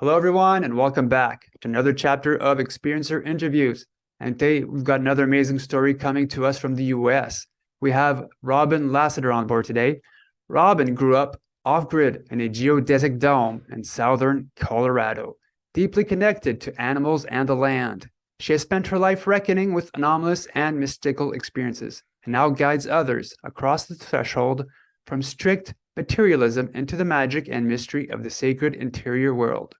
Hello, everyone, and welcome back to another chapter of Experiencer Interviews. And today we've got another amazing story coming to us from the US. We have Robin Lassiter on board today. Robin grew up off-grid in a geodesic dome in southern Colorado, deeply connected to animals and the land. She has spent her life reckoning with anomalous and mystical experiences, and now guides others across the threshold from strict materialism into the magic and mystery of the sacred interior world.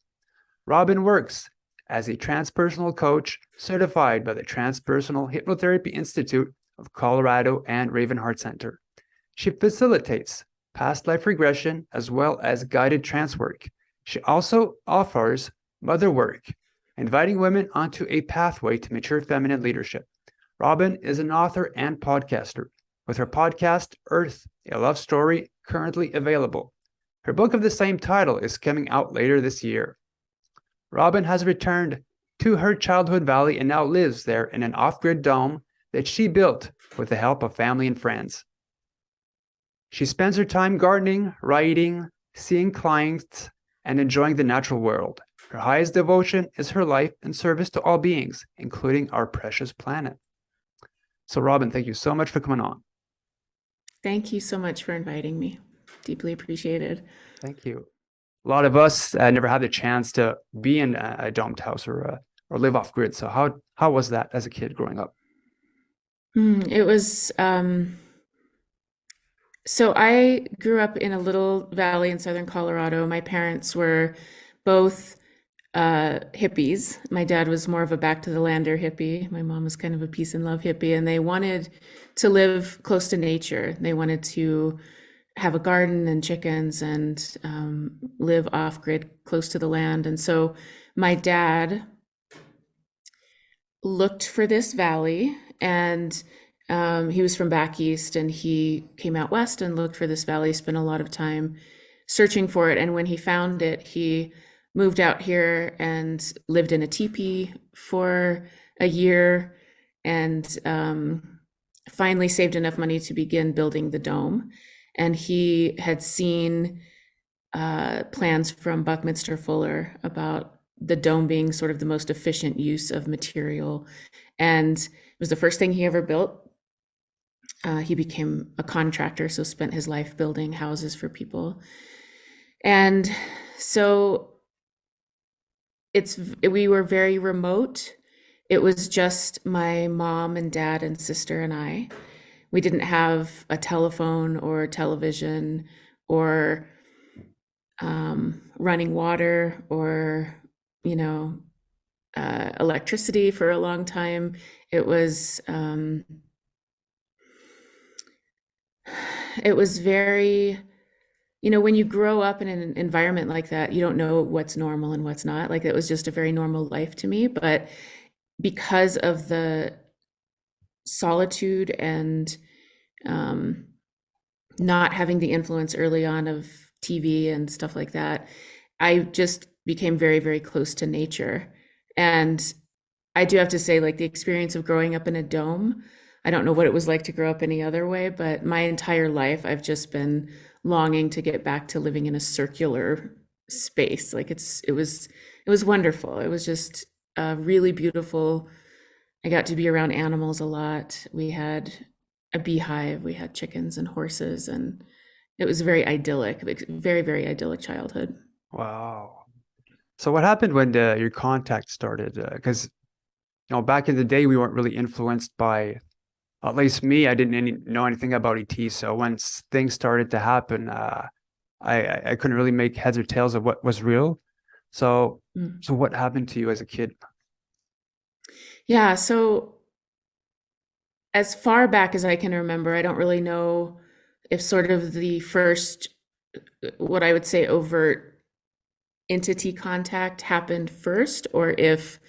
Robin works as a transpersonal coach certified by the Transpersonal Hypnotherapy Institute of Colorado and Raven Heart Center. She facilitates past life regression as well as guided trance work. She also offers mother work, inviting women onto a pathway to mature feminine leadership. Robin is an author and podcaster, with her podcast, Earth, a Love Story, currently available. Her book of the same title is coming out later this year. Robin has returned to her childhood valley and now lives there in an off-grid dome that she built with the help of family and friends. She spends her time gardening, writing, seeing clients, and enjoying the natural world. Her highest devotion is her life and service to all beings, including our precious planet. So, Robin, thank you so much for coming on. Thank you so much for inviting me. Deeply appreciated. Thank you. A lot of us never had the chance to be in a domed house or live off grid. So how was that as a kid growing up? It was so I grew up in a little valley in southern Colorado. My parents were both hippies. My dad was more of a back to the lander hippie. My mom was kind of a peace and love hippie, and they wanted to live close to nature. They wanted to have a garden and chickens and live off grid close to the land. And so my dad looked for this valley, and he was from back east, and he came out west and looked for this valley, spent a lot of time searching for it. And when he found it, he moved out here and lived in a teepee for a year, and finally saved enough money to begin building the dome. And he had seen plans from Buckminster Fuller about the dome being sort of the most efficient use of material. And it was the first thing he ever built. He became a contractor, so spent his life building houses for people. And so we were very remote. It was just my mom and dad and sister and I. We didn't have a telephone or television or running water or, electricity for a long time. It was very, when you grow up in an environment like that, you don't know what's normal and what's not. Like, it was just a very normal life to me. But because of the solitude and not having the influence early on of TV and stuff like that, I just became very, very close to nature. And I do have to say, like, the experience of growing up in a dome, I don't know what it was like to grow up any other way, but my entire life, I've just been longing to get back to living in a circular space. Like, it was wonderful. It was just really beautiful. I got to be around animals a lot. We had a beehive, we had chickens and horses, and it was very idyllic, very, very idyllic childhood. Wow. So what happened when your contact started? Because back in the day, we weren't really influenced by, at least me, I didn't know anything about ET. So when things started to happen, I couldn't really make heads or tails of what was real. So Mm. so what happened to you as a kid? Yeah, so as far back as I can remember, I don't really know if sort of the first, what I would say, overt entity contact happened first, or if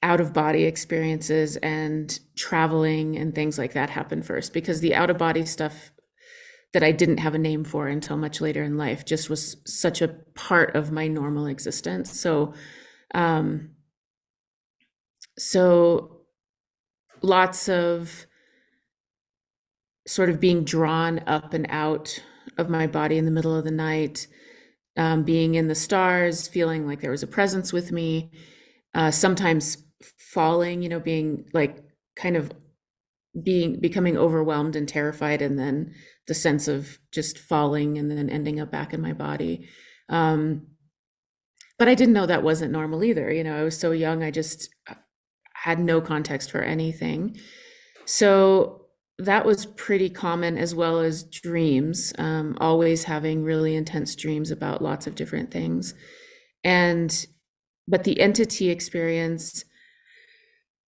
out of body experiences and traveling and things like that happened first, because the out of body stuff that I didn't have a name for until much later in life just was such a part of my normal existence. Um, so lots of sort of being drawn up and out of my body in the middle of the night, being in the stars, feeling like there was a presence with me, sometimes falling, being like kind of becoming overwhelmed and terrified, and then the sense of just falling and then ending up back in my body. But I didn't know that wasn't normal either. I was so young, I just had no context for anything. So that was pretty common, as well as dreams, always having really intense dreams about lots of different things. But the entity experience,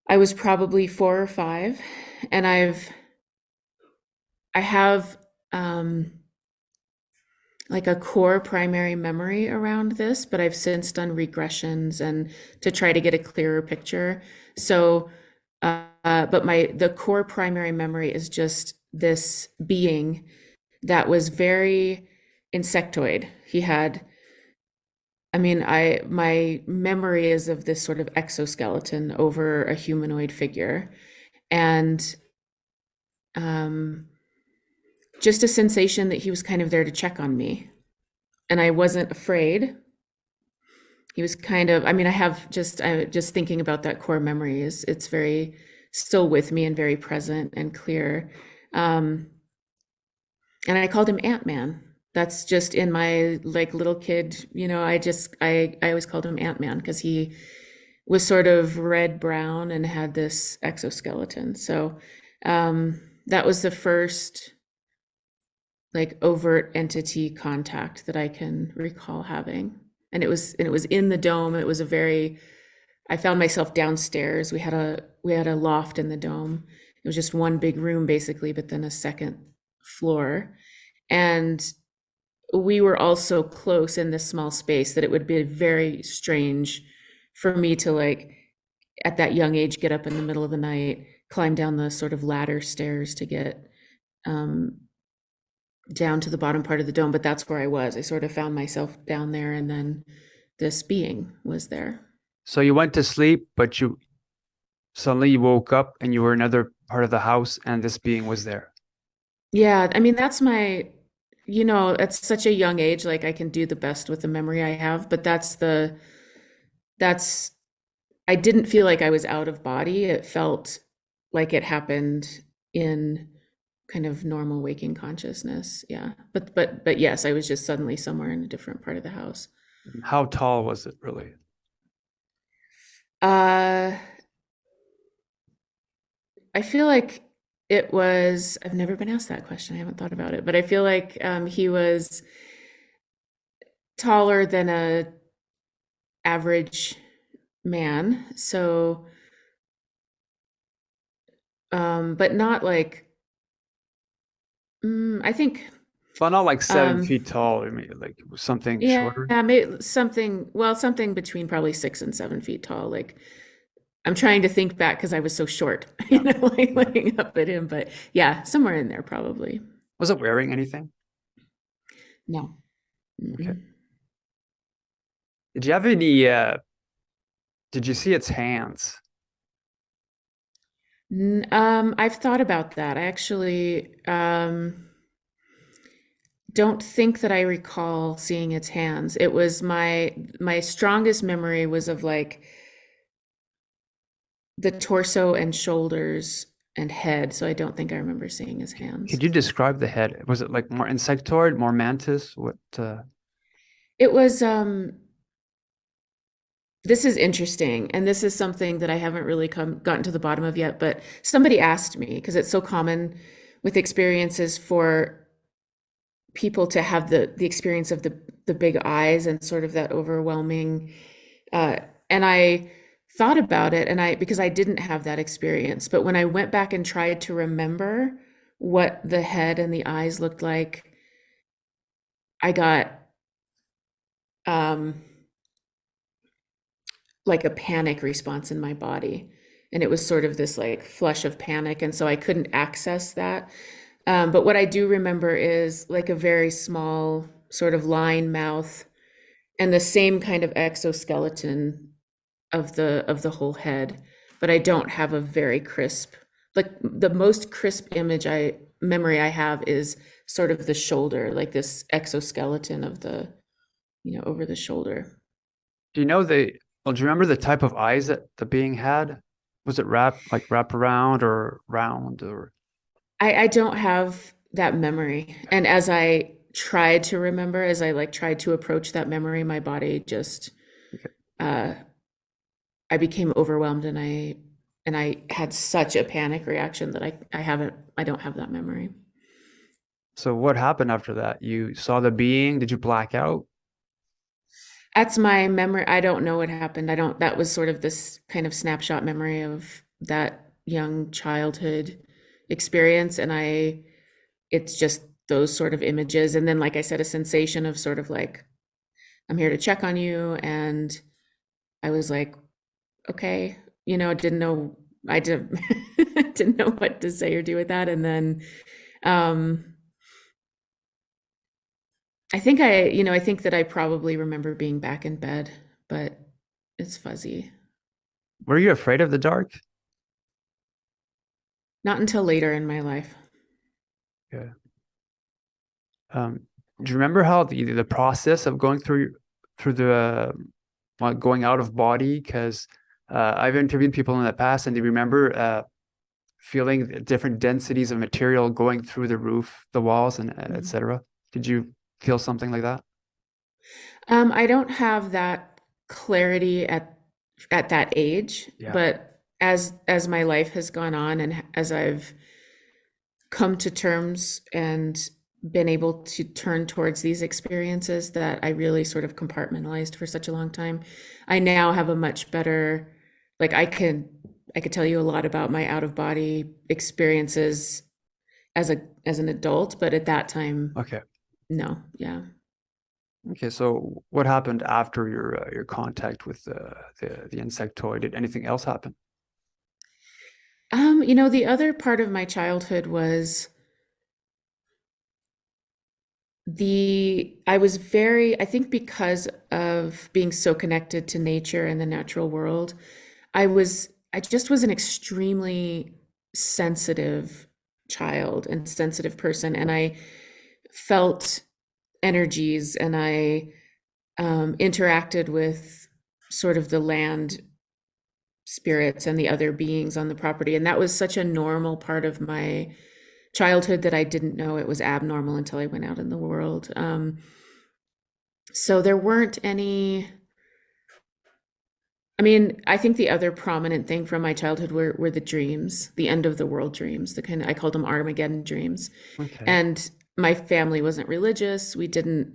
I was probably 4 or 5, and I have like a core primary memory around this, but I've since done regressions and to try to get a clearer picture. So, but the core primary memory is just this being that was very insectoid. He had, my memory is of this sort of exoskeleton over a humanoid figure, and just a sensation that he was kind of there to check on me. And I wasn't afraid. He was kind of, I just thinking about that core memory is it's very still with me and very present and clear. And I called him Ant-Man. That's just in my like little kid, I always called him Ant-Man because he was sort of red brown and had this exoskeleton. So that was the first like overt entity contact that I can recall having. And it was in the dome. I found myself downstairs. We had a loft in the dome. It was just one big room basically, but then a second floor. And we were all so close in this small space that it would be very strange for me to, like, at that young age, get up in the middle of the night, climb down the sort of ladder stairs to get down to the bottom part of the dome. But that's where I was. I sort of found myself down there, and then this being was there. So you went to sleep, but you suddenly you woke up and you were in another part of the house and this being was there. Yeah, that's my, at such a young age, like I can do the best with the memory I have, but that's, I didn't feel like I was out of body. It felt like it happened in kind of normal waking consciousness. Yeah. But yes, I was just suddenly somewhere in a different part of the house. How tall was it really? Uh, I feel like I've never been asked that question. I haven't thought about it, but I feel like he was taller than a average man. So, but not like, I think, Well, not like seven um, feet tall. I mean, like something yeah, shorter. maybe something between probably 6 and 7 feet tall. Like, I'm trying to think back because I was so short, Yeah. like Yeah. looking up at him, but yeah, somewhere in there probably. Was it wearing anything? No. Okay. Mm-mm. Did you have any did you see its hands? I've thought about that. I actually don't think that I recall seeing its hands. It was my strongest memory was of like the torso and shoulders and head. So I don't think I remember seeing his hands. Could you describe the head? Was it like more insectoid, more mantis? What It was this is interesting, and this is something that I haven't really gotten to the bottom of yet, but somebody asked me because it's so common with experiences for people to have the experience of the big eyes and sort of that overwhelming uh and I thought about it, and I because I didn't have that experience, but when I went back and tried to remember what the head and the eyes looked like, I got um like a panic response in my body, and it was sort of this like flush of panic, and so I couldn't access that. But what I do remember is like a very small sort of line mouth and the same kind of exoskeleton of the whole head. But I don't have a very crisp, like the most crisp memory I have is sort of the shoulder, like this exoskeleton of the over the shoulder. Do you know well, do you remember the type of eyes that the being had? Was it wrap around or round or I don't have that memory. And as I tried to remember, as I like tried to approach that memory, my body just okay. uh I became overwhelmed, and I had such a panic reaction that I don't have that memory. So what happened after that? You saw the being? Did you black out? That's my memory. I don't know what happened. I don't, that was sort of this kind of snapshot memory of that young childhood experience. And it's just those sort of images. And then, like I said, a sensation of sort of like, I'm here to check on you. And I was like, okay, didn't know, I did, didn't know what to say or do with that. And then, um, I think that I probably remember being back in bed, but it's fuzzy. Were you afraid of the dark? Not until later in my life. Yeah. Um, do you remember how the process of going through the going out of body? Because I've interviewed people in the past, and they remember feeling different densities of material going through the roof, the walls, and Mhm. etc. Did you feel something like that? I don't have that clarity at that age, Yeah. but as my life has gone on, and as I've come to terms and been able to turn towards these experiences that I really sort of compartmentalized for such a long time, I now have a much better, like I could tell you a lot about my out of body experiences as an adult, but at that time, Okay. no, yeah. Okay. So what happened after your contact with the insectoid? Did anything else happen? The other part of my childhood was I was very, I think because of being so connected to nature and the natural world, I just was an extremely sensitive child and sensitive person. And I felt energies, and I interacted with sort of the land spirits and the other beings on the property. And that was such a normal part of my childhood that I didn't know it was abnormal until I went out in the world. So there weren't any. I mean, I think the other prominent thing from my childhood were the dreams, the end of the world dreams, the kind of, I called them Armageddon dreams. Okay. And my family wasn't religious. We didn't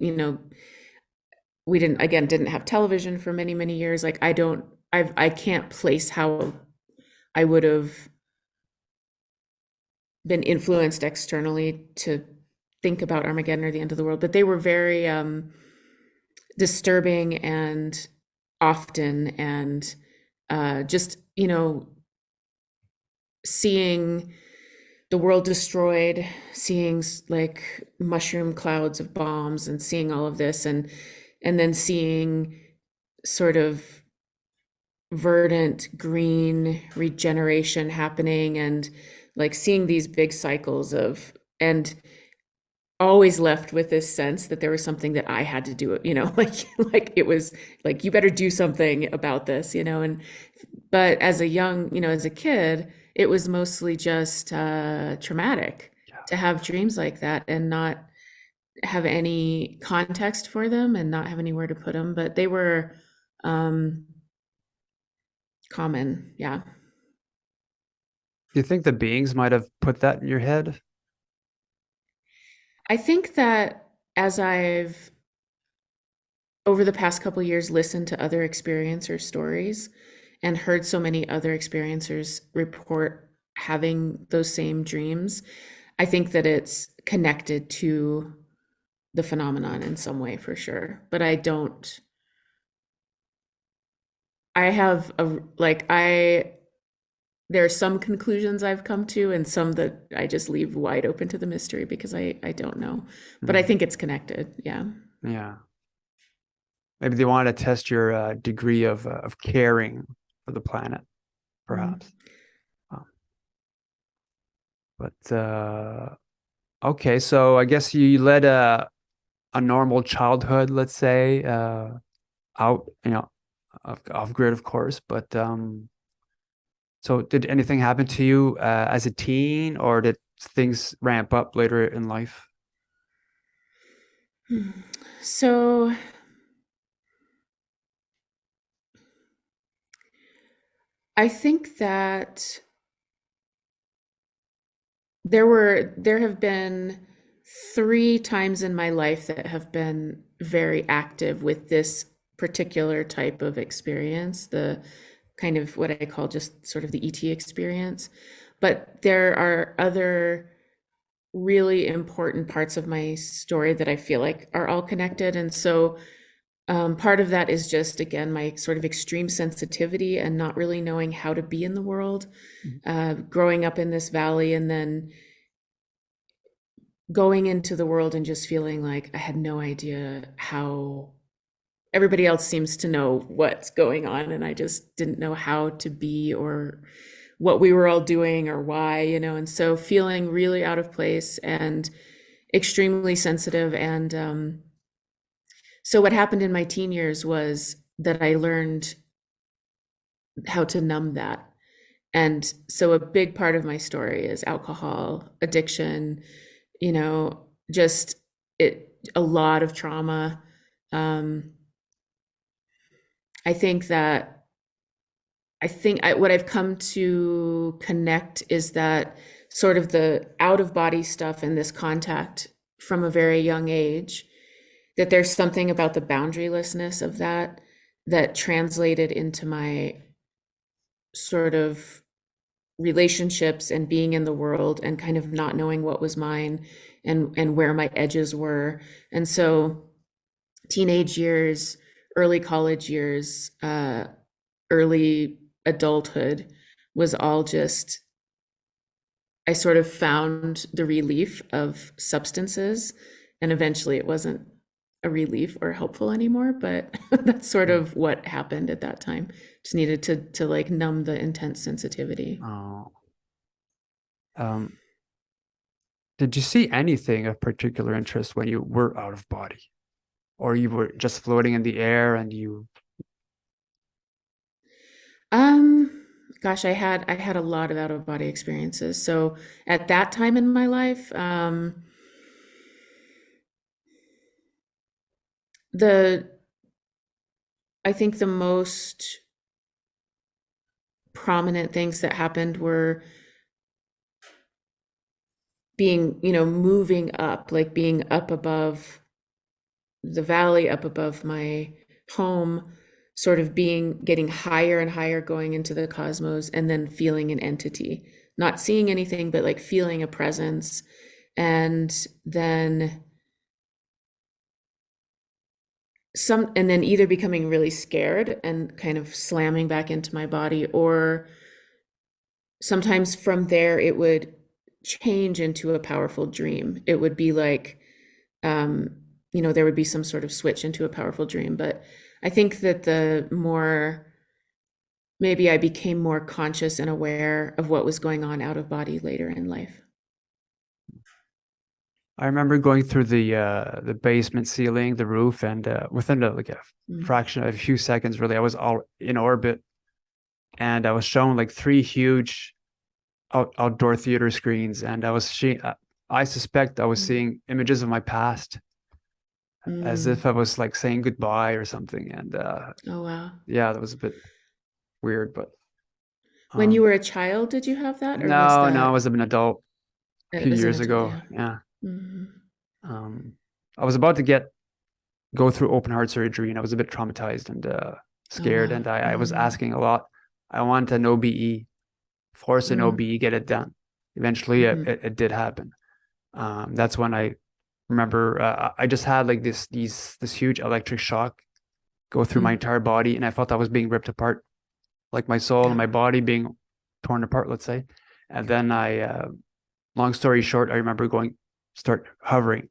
have television for many, many years. Like I can't place how I would have been influenced externally to think about Armageddon or the end of the world, but they were very disturbing and often, and just seeing the world destroyed, seeing like mushroom clouds of bombs, and seeing all of this, and then seeing sort of verdant green regeneration happening, and like seeing these big cycles of, and always left with this sense that there was something that I had to do, like it was like, you better do something about this, and but as a young, as a kid, it was mostly just traumatic Yeah. to have dreams like that and not have any context for them and not have anywhere to put them, but they were um common, yeah. Do you think the beings might have put that in your head? I think that as I've over the past couple years listened to other experiencer stories and heard so many other experiencers report having those same dreams, I think that it's connected to the phenomenon in some way for sure. But I have a like I there are some conclusions I've come to, and some that I just leave wide open to the mystery because I don't know. But I Hmm. think it's connected. Yeah. Yeah. Maybe they wanted to test your degree of caring for the planet, Mm. perhaps. Um, but okay, so I guess you led a normal childhood, let's say, out, off grid, of course. But so did anything happen to you as a teen, or did things ramp up later in life? So I think that there have been 3 times in my life that have been very active with this particular type of experience, the kind of what I call just sort of the ET experience. But there are other really important parts of my story that I feel like are all connected. And so part of that is just, again, my sort of extreme sensitivity and not really knowing how to be in the world, growing up in this valley and then going into the world and just feeling like I had no idea how everybody else seems to know what's going on. And I just didn't know how to be or what we were all doing or why, and so feeling really out of place and extremely sensitive. And so what happened in my teen years was that I learned how to numb that. And so a big part of my story is alcohol addiction, just a lot of trauma. Um, I think that what I've come to connect is that sort of the out of body stuff and this contact from a very young age, that there's something about the boundarylessness of that translated into my sort of relationships and being in the world and kind of not knowing what was mine and where my edges were. And so teenage years, early college years, early adulthood was all just, I sort of found the relief of substances, and eventually it wasn't a relief or helpful anymore, but that's sort Mm. of what happened at that time. Just needed to like numb the intense sensitivity. Oh, um, did you see anything of particular interest when you were out of body, or you were just floating in the air and you? Um, Gosh, I had a lot of out of body experiences. So at that time in my life, the I think the most prominent things that happened were being, moving up, like being up above the valley, up above my home, sort of getting higher and higher, going into the cosmos, and then feeling an entity, not seeing anything, but like feeling a presence. And then and then either becoming really scared and kind of slamming back into my body, or sometimes from there it would change into a powerful dream. It would be like, um, there would be some sort of switch into a powerful dream. But I think that maybe I became more conscious and aware of what was going on out of body later in life. I remember going through the basement ceiling, the roof, and within like a Mm. fraction of a few seconds, really, I was all in orbit, and I was shown like three huge outdoor theater screens, and I suspect I was Mm. seeing images of my past, as Mm. if I was like saying goodbye or something. And Oh, wow. yeah, that was a bit weird, but When you um, were a child, did you have that, or was no, I that was an adult a few as an years adult? ago. Yeah. Yeah, Hmm. um, I was about to go through open heart surgery, and I was a bit traumatized and Oh, scared, wow. and I was Mm. asking a lot. I wanted an OBE, force an Mm. OBE, get it done. Eventually, Hmm. it did happen. That's when I remember I just had like this huge electric shock go through my Mm. entire body, and I felt I was being ripped apart, like my soul and Yeah. my body being torn apart, let's say. And then long story short, I remember start hovering,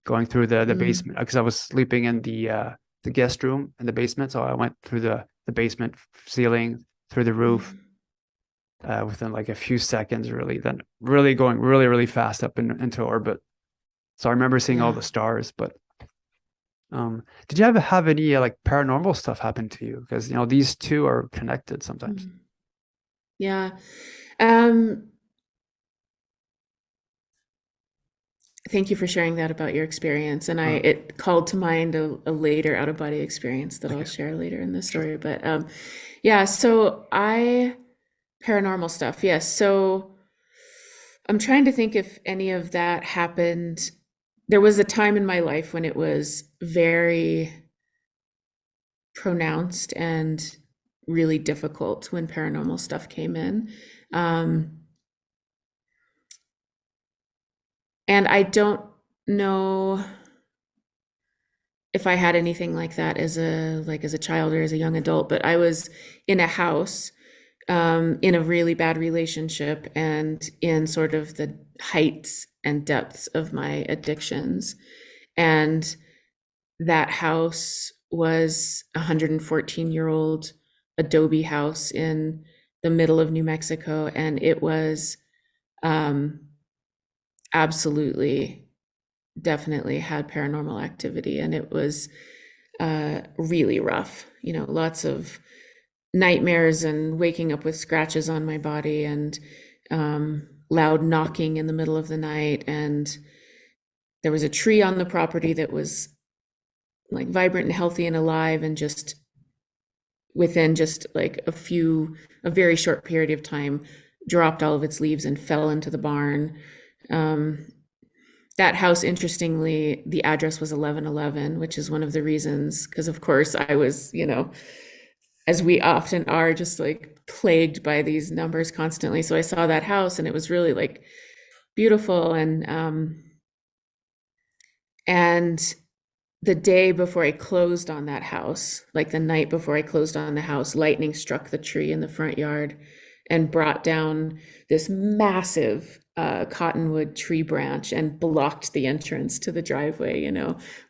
going through the Mm. basement because I was sleeping in the guest room in the basement. So I went through the basement ceiling, through the roof, Mm. within like a few seconds, really. Then really going really fast up into orbit. So I remember seeing all Yeah. the stars, but Did you ever have any like paranormal stuff happen to you? Because these two are connected sometimes. Mm. Yeah. Um, Thank you for sharing that about your experience. And Uh, it called to mind a later out of body experience that I'll okay, share later in the sure. story. But yeah, so paranormal stuff. Yes. So I'm trying to think if any of that happened. There was a time in my life when it was very pronounced and really difficult when paranormal stuff came in. Um, and I don't know if I had anything like that as a child or as a young adult, but I was in a house in a really bad relationship and in sort of the heights and depths of my addictions. And that house was a 114-year-old adobe house in the middle of New Mexico, and it was um, absolutely, definitely had paranormal activity, and it was really rough. Lots of nightmares and waking up with scratches on my body and loud knocking in the middle of the night. And there was a tree on the property that was like vibrant and healthy and alive, and just within just like a very short period of time, dropped all of its leaves and fell into the barn. Um, that house, interestingly, the address was 1111, which is one of the reasons, because of course I was, as we often are, just like plagued by these numbers constantly. So I saw that house and it was really like beautiful. And the day before I closed on that house, like the night before I closed on the house, lightning struck the tree in the front yard and brought down this massive cottonwood tree branch and blocked the entrance to the driveway.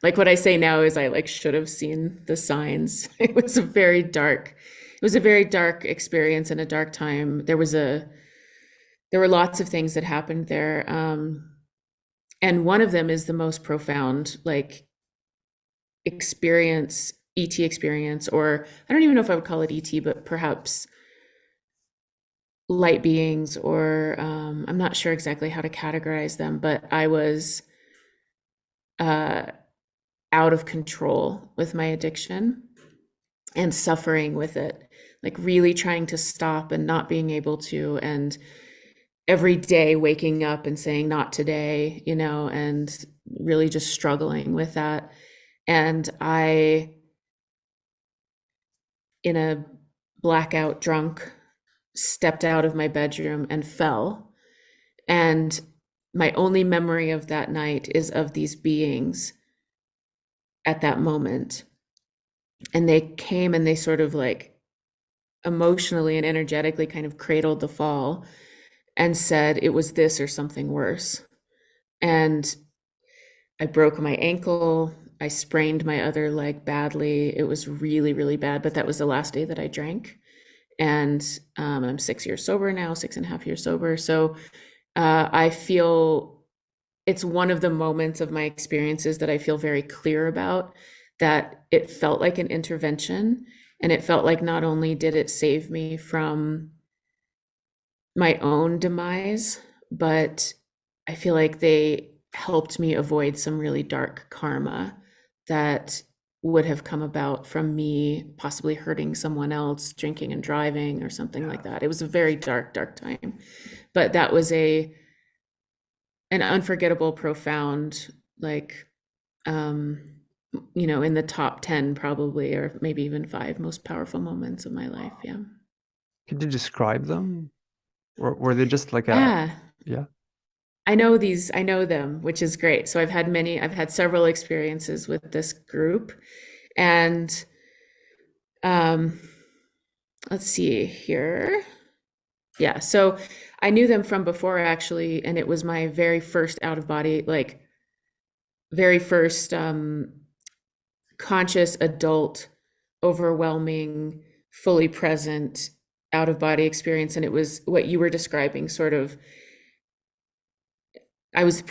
Like what I say now is I like should have seen the signs. It was a very dark experience and a dark time. There were lots of things that happened there. And one of them is the most profound, like experience, ET experience, or I don't even know if I would call it ET, but perhaps light beings, or I'm not sure exactly how to categorize them, but I was uh, out of control with my addiction and suffering with it, like really trying to stop and not being able to, and every day waking up and saying, not today, and really just struggling with that. And in a blackout drunk, stepped out of my bedroom and fell. And my only memory of that night is of these beings at that moment. And they came and they sort of like emotionally and energetically kind of cradled the fall and said it was this or something worse. And I broke my ankle. I sprained my other leg badly. It was really, really bad. But that was the last day that I drank. And I'm 6 years sober now, 6.5 years sober. So I feel it's one of the moments of my experiences that I feel very clear about, that it felt like an intervention. And it felt like not only did it save me from my own demise, but I feel like they helped me avoid some really dark karma that would have come about from me possibly hurting someone else, drinking and driving or something like that. It was a very dark, dark time. But that was an unforgettable, profound, like in the top 10 probably, or maybe even five most powerful moments of my life. Yeah. Could you describe them, or were they just like a Yeah. yeah? I know them, which is great. So I've had several experiences with this group. And um, let's see here. Yeah, so I knew them from before actually, and it was my very first out of body, like very first conscious adult, overwhelming, fully present out of body experience. And it was what you were describing, sort of I was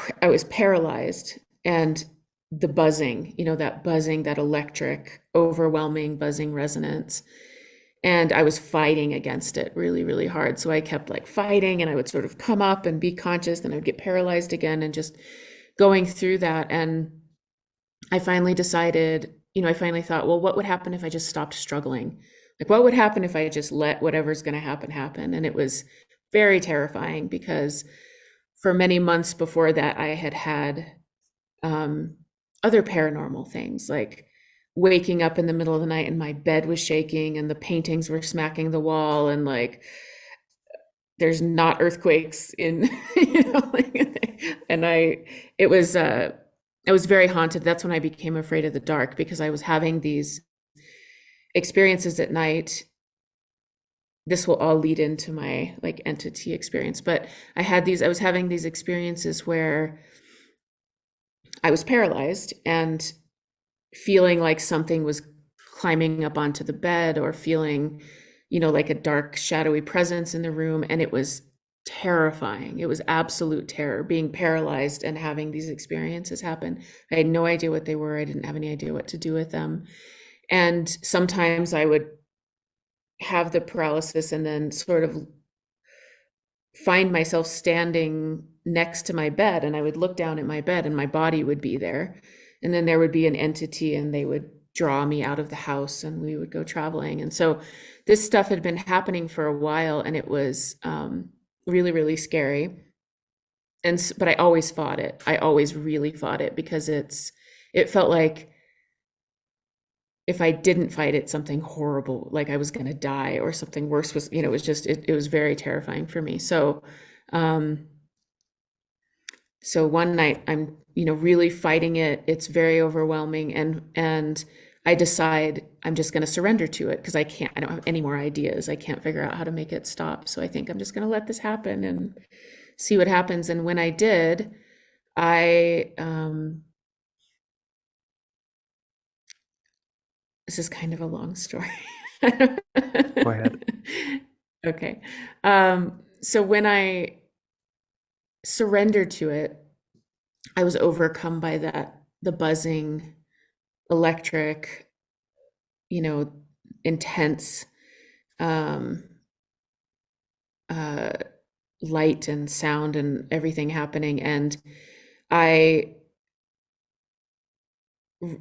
paralyzed and the buzzing, that buzzing, that electric, overwhelming buzzing resonance. And I was fighting against it really, really hard. So I kept like fighting, and I would sort of come up and be conscious, then I would get paralyzed again, and just going through that. And I finally decided, I finally thought, well, what would happen if I just stopped struggling? Like, what would happen if I just let whatever's going to happen happen? And it was very terrifying, because for many months before that, I had had other paranormal things, like waking up in the middle of the night and my bed was shaking and the paintings were smacking the wall, and like there's not earthquakes in, and I was very haunted. That's when I became afraid of the dark, because I was having these experiences at night. This will all lead into my like entity experience, but I was having these experiences where I was paralyzed and feeling like something was climbing up onto the bed, or feeling, like a dark, shadowy presence in the room. And it was terrifying. It was absolute terror, being paralyzed and having these experiences happen. I had no idea what they were. I didn't have any idea what to do with them. And sometimes I would have the paralysis and then sort of find myself standing next to my bed, and I would look down at my bed and my body would be there. And then there would be an entity, and they would draw me out of the house, and we would go traveling. And so this stuff had been happening for a while, and it was really, really scary. But I always fought it. I always really fought it, because it felt like if I didn't fight it, something horrible, like I was going to die, or something worse was, it was just, it was very terrifying for me. So, so one night I'm, really fighting it. It's very overwhelming. And I decide I'm just going to surrender to it, because I don't have any more ideas. I can't figure out how to make it stop. So I think I'm just going to let this happen and see what happens. And when I did, this is kind of a long story. Go ahead. Okay. So when I surrendered to it, I was overcome by the buzzing, electric, intense uh, light and sound and everything happening. And I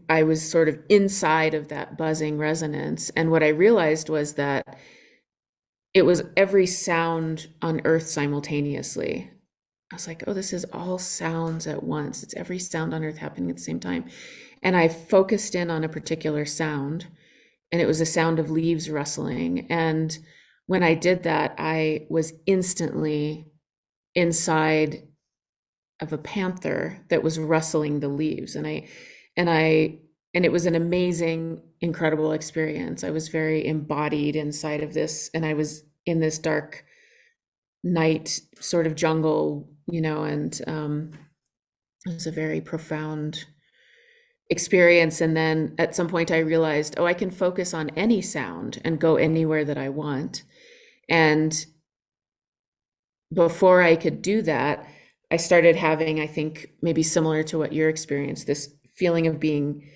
was sort of inside of that buzzing resonance. And what I realized was that it was every sound on earth simultaneously. I was like, oh, this is all sounds at once. It's every sound on earth happening at the same time. And I focused in on a particular sound, and it was the sound of leaves rustling. And when I did that, I was instantly inside of a panther that was rustling the leaves. And it was an amazing, incredible experience. I was very embodied inside of this, and I was in this dark night sort of jungle, and it was a very profound experience. And then at some point I realized, oh, I can focus on any sound and go anywhere that I want. And before I could do that, I started having, I think, maybe similar to what your experience, this feeling of being,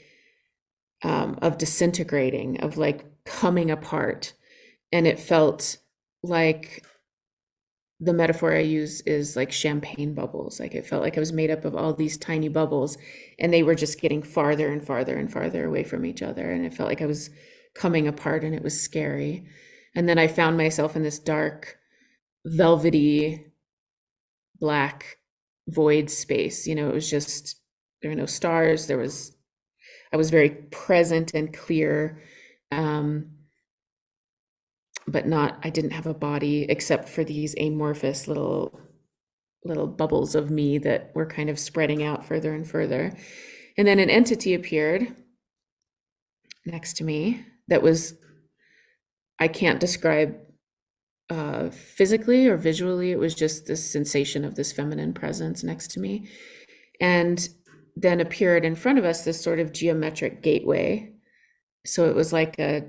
of disintegrating, of like coming apart. And it felt like, the metaphor I use is like champagne bubbles. Like it felt like I was made up of all these tiny bubbles, and they were just getting farther and farther and farther away from each other. And it felt like I was coming apart, and it was scary. And then I found myself in this dark, velvety, black void space. It was just, there were no stars. I was very present and clear. But I didn't have a body except for these amorphous little bubbles of me that were kind of spreading out further and further. And then an entity appeared next to me that was, I can't describe physically or visually. It was just this sensation of this feminine presence next to me. And then appeared in front of us this sort of geometric gateway. So it was like a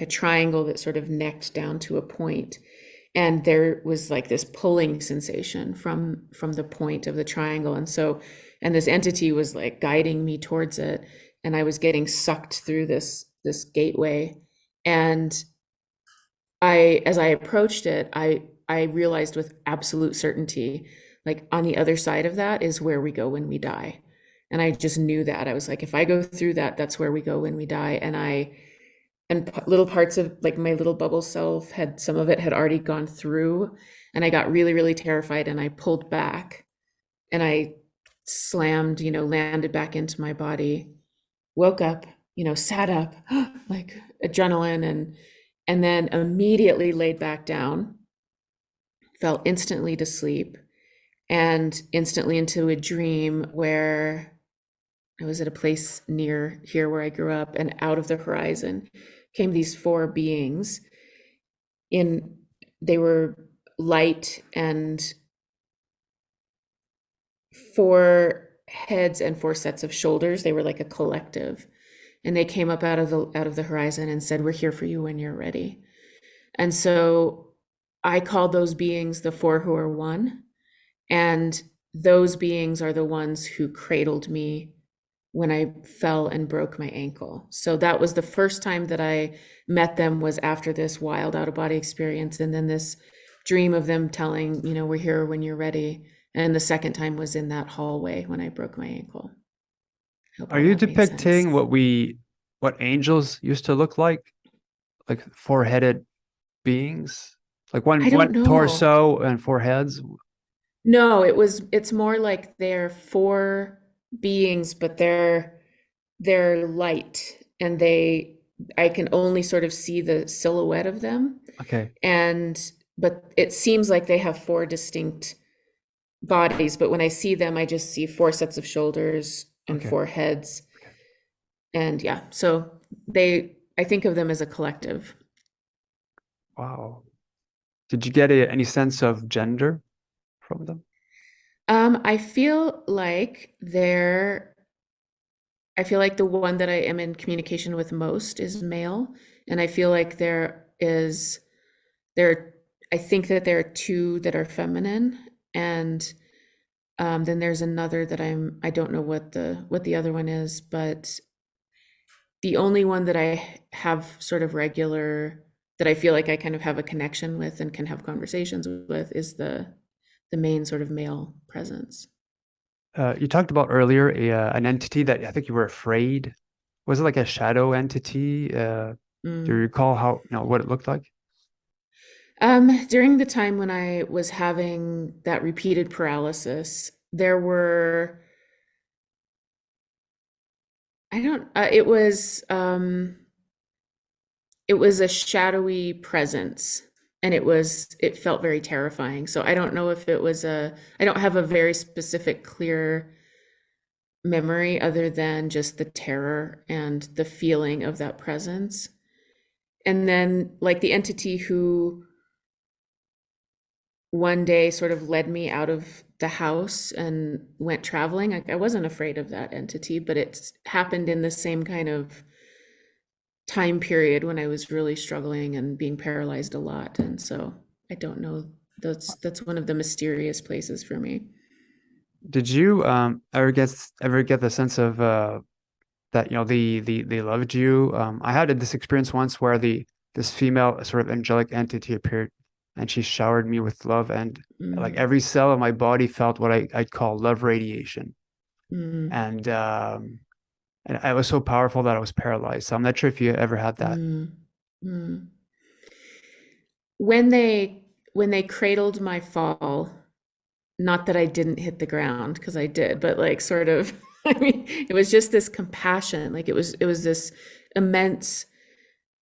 triangle that sort of necked down to a point. And there was like this pulling sensation from the point of the triangle. And so and this entity was like guiding me towards it, and I was getting sucked through this gateway. And as I approached it, I realized with absolute certainty, like on the other side of that is where we go when we die. And I just knew that. I was like, if I go through that, that's where we go when we die. And little parts of like my little bubble self had, some of it had already gone through, and I got really, really terrified, and I pulled back, and I slammed, landed back into my body, woke up, sat up, like adrenaline, and then immediately laid back down, fell instantly to sleep, and instantly into a dream where I was at a place near here where I grew up, and out of the horizon came these four beings. In They were light, and four heads and four sets of shoulders. They were like a collective, and they came up out of the horizon and said, "We're here for you when you're ready." And so I called those beings the four who are one, and those beings are the ones who cradled me when I fell and broke my ankle. So that was the first time that I met them, was after this wild out of body experience, and then this dream of them telling, "We're here when you're ready." And the second time was in that hallway when I broke my ankle. Hope Are all you that made sense. depicting what angels used to look like four-headed beings, like I one don't know. torso and four heads? No, it's more like they're four beings, but they're light, and I can only sort of see the silhouette of them. Okay, And but it seems like they have four distinct bodies, but when I see them, I just see four sets of shoulders and okay, four heads. okay. And yeah, so I think of them as a collective. Wow. Did you get any sense of gender from them? I feel like I feel like the one that I am in communication with most is male, and I feel like there I think that there are two that are feminine, and then there's another that I don't know what the other one is, but the only one that I have sort of regular, that I feel like I kind of have a connection with and can have conversations with, is the main sort of male presence. You talked about earlier an entity that I think you were afraid. Was it like a shadow entity? Do you Mm. recall how, what it looked like? During the time when I was having that repeated paralysis, there were, I don't, it was a shadowy presence, and it felt very terrifying. So I don't know if I don't have a very specific, clear memory other than just the terror and the feeling of that presence. And then, like, the entity who one day sort of led me out of the house and went traveling. I wasn't afraid of that entity, but it happened in the same kind of time period when I was really struggling and being paralyzed a lot. And so I don't know. That's one of the mysterious places for me. Did you ever get the sense of that they loved you? I had this experience once where the this female sort of angelic entity appeared, and she showered me with love, and like Mm, every cell of my body felt what I'd call love radiation, mm, and it was so powerful that I was paralyzed. So I'm not sure if you ever had that. mm, mm. When they cradled my fall, not that I didn't hit the ground, because I did, but like sort of, I mean, it was just this compassion. Like it was this immense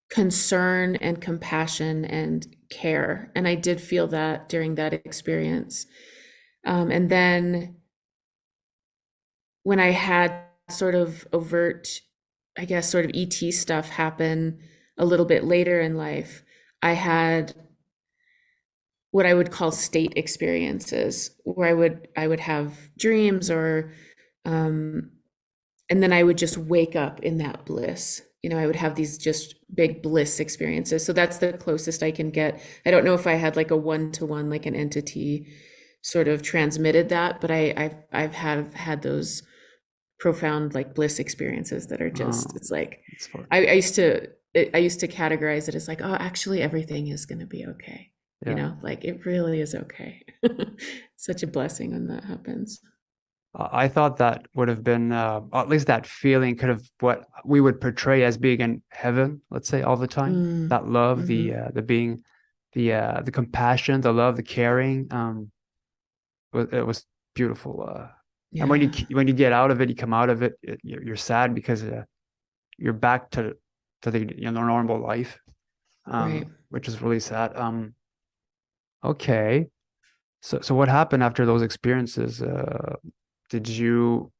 concern and compassion and care. And I did feel that during that experience. And then when I had sort of overt, I guess, sort of ET stuff happen a little bit later in life, I had what I would call state experiences, where I would have dreams, or um, and then I would just wake up in that bliss. I would have these just big bliss experiences. So that's the closest I can get. I don't know if I had like a one-to-one, like an entity sort of transmitted that, but I've had those profound like bliss experiences that are just, Oh, it's like it's for I used to categorize it as like, oh, actually everything is going to be okay. You yeah. know, like it really is okay. Such a blessing when that happens. I thought that would have been at least that feeling could have what we would portray as being in heaven, let's say, all the time. Mm, That love, hmm. the being, the compassion, the love, the caring. It was beautiful. And Yeah, when you get out of it, you come out of it, you're sad because you're back to the normal life, right. which is really sad. Okay. So what happened after those experiences? Did you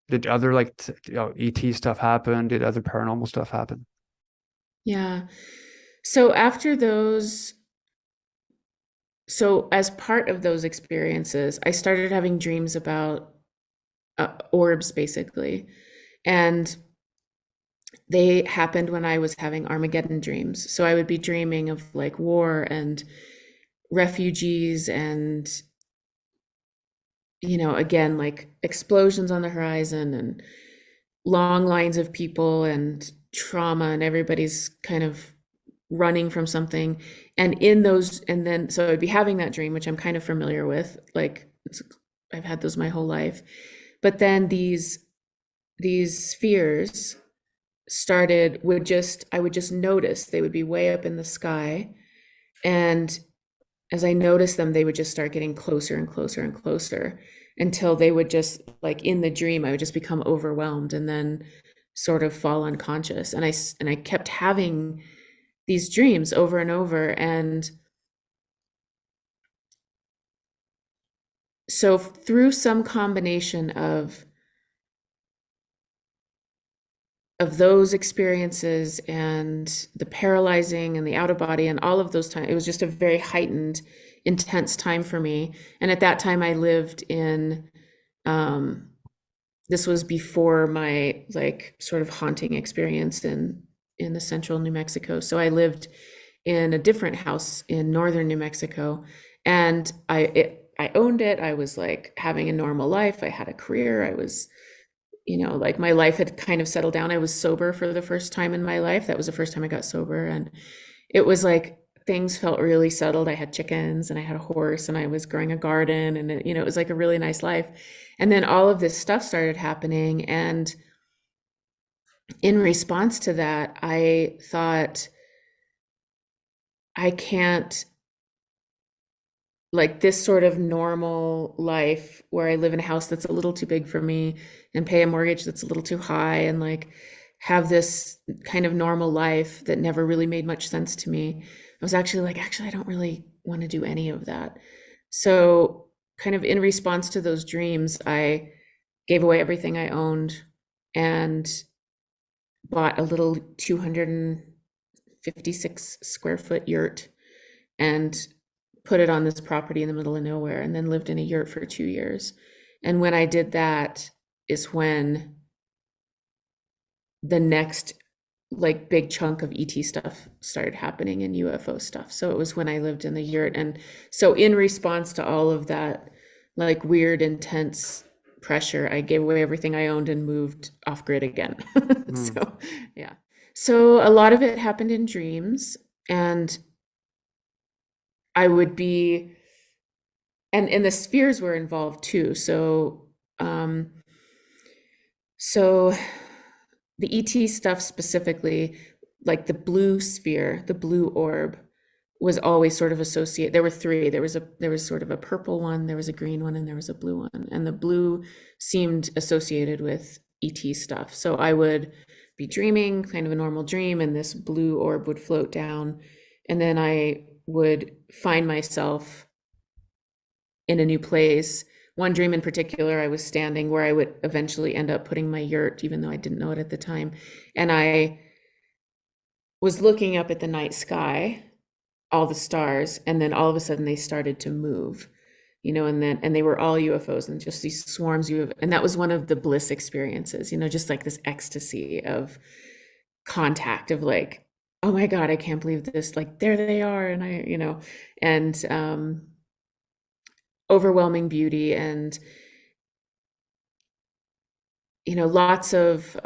did other like ET stuff happen? Did other paranormal stuff happen? Yeah. So after those, so as part of those experiences, I started having dreams about orbs basically. And they happened when I was having Armageddon dreams. So I would be dreaming of like war and refugees and, you know, again, like explosions on the horizon and long lines of people and trauma, and everybody's kind of running from something. And in those, and then, so I'd be having that dream, which I'm kind of familiar with. Like I've had those my whole life. But then these spheres started would just I would just notice they would be way up in the sky, and as I noticed them they would just start getting closer and closer and closer until they would just, like in the dream, I would just become overwhelmed and then sort of fall unconscious. And I kept having these dreams over and over. And so through some combination of those experiences and the paralyzing and the out of body and all of those times, it was just a very heightened, intense time for me. And at that time I lived in um this was before my like sort of haunting experience in the central New Mexico. So I lived in a different house in northern New Mexico, and I owned it. I was like having a normal life. I had a career. I was, you know, like my life had kind of settled down. I was sober for the first time in my life. That was the first time I got sober. And it was like things felt really settled. I had chickens and I had a horse and I was growing a garden, and it, you know, it was like a really nice life. And then all of this stuff started happening. And in response to that, I thought, I can't, like this sort of normal life where I live in a house that's a little too big for me and pay a mortgage that's a little too high and like have this kind of normal life that never really made much sense to me. I was actually like, actually, I don't really want to do any of that. So, kind of in response to those dreams, I gave away everything I owned and bought a little 256 square foot yurt and put it on this property in the middle of nowhere, and then lived in a yurt for 2 years. And when I did that is when the next like big chunk of ET stuff started happening and UFO stuff. So it was when I lived in the yurt. And so in response to all of that like weird, intense pressure, I gave away everything I owned and moved off grid again. Hmm. So yeah. So a lot of it happened in dreams, and I would be, and the spheres were involved too. Um, so the ET stuff specifically, like the blue sphere, the blue orb, was always sort of associated. There were three. There was sort of a purple one, there was a green one, and there was a blue one. And the blue seemed associated with ET stuff. So I would be dreaming, kind of a normal dream, and this blue orb would float down, and then I would find myself in a new place. One dream in particular, I was standing where I would eventually end up putting my yurt, even though I didn't know it at the time. And I was looking up at the night sky, all the stars, and then all of a sudden they started to move, you know, and they were all UFOs and just these swarms of, and that was one of the bliss experiences, you know, just like this ecstasy of contact of like, oh my God, I can't believe this, like there they are. And I, you know, and overwhelming beauty, and lots of